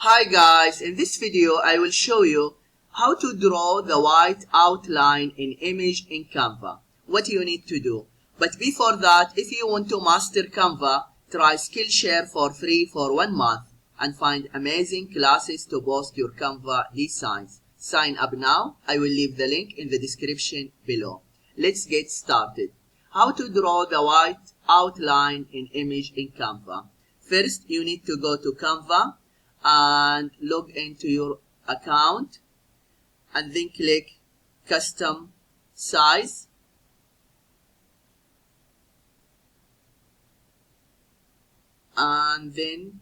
Hi guys, in this video I will show you how to draw the white outline in image in Canva. What you need to do. But before that, if you want to master Canva, try Skillshare for free for 1 month and find amazing classes to boost your Canva designs. Sign up now. I will leave the link in the description below. Let's get started. How to draw the white outline in image in Canva. First, you need to go to Canva and log into your account and then click custom size, and then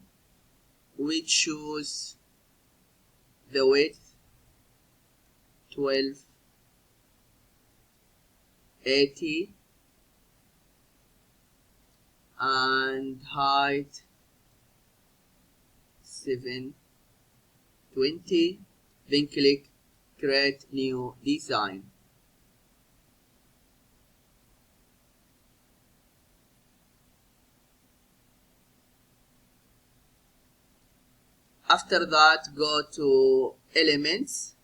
we choose the width 1280 and height 720, then click create new design. After that, go to elements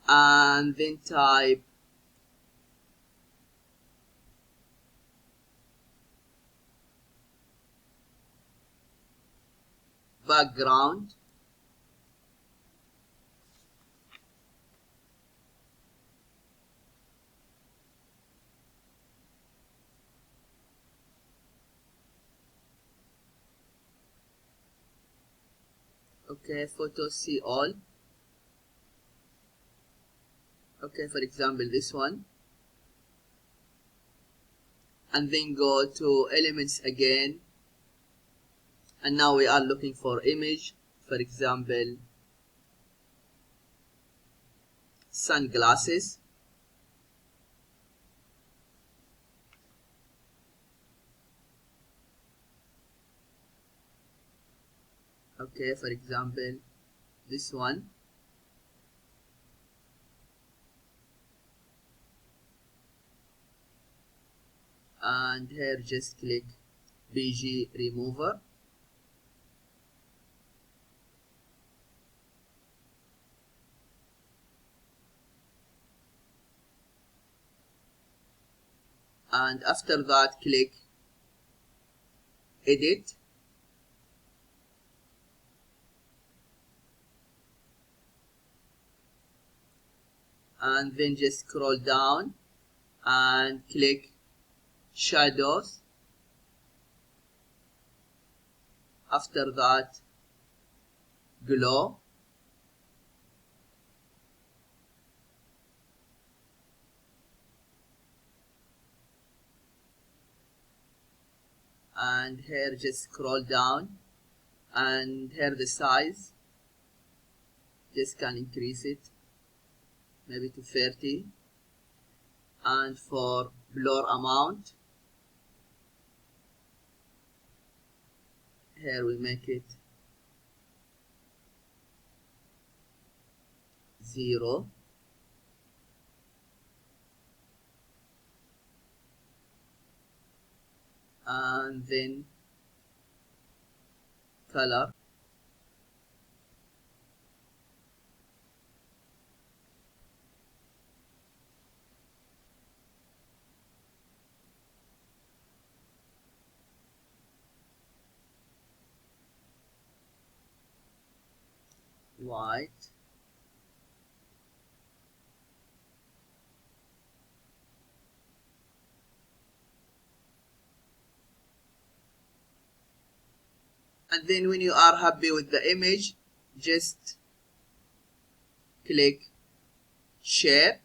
and then type background, okay, photo see all, okay, for example this one, and then go to elements again, and now we are looking for image, for example sunglasses, okay, for example this one, and here just click BG remover, and after that click edit, and then just scroll down and click shadows. After that glow, and here just scroll down, and here the size just can increase it maybe to 30, and for blur amount here we make it 0, and then color, white, and then when you are happy with the image, just click share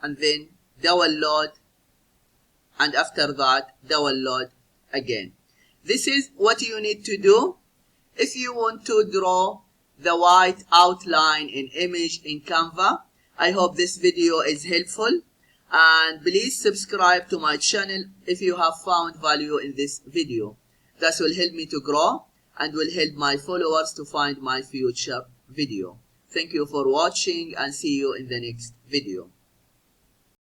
and then download, and after that download again. This is what you need to do if you want to draw the white outline in image in Canva. I hope this video is helpful, and please subscribe to my channel if you have found value in this video. That will help me to grow and will help my followers to find my future video. Thank you for watching and see you in the next video.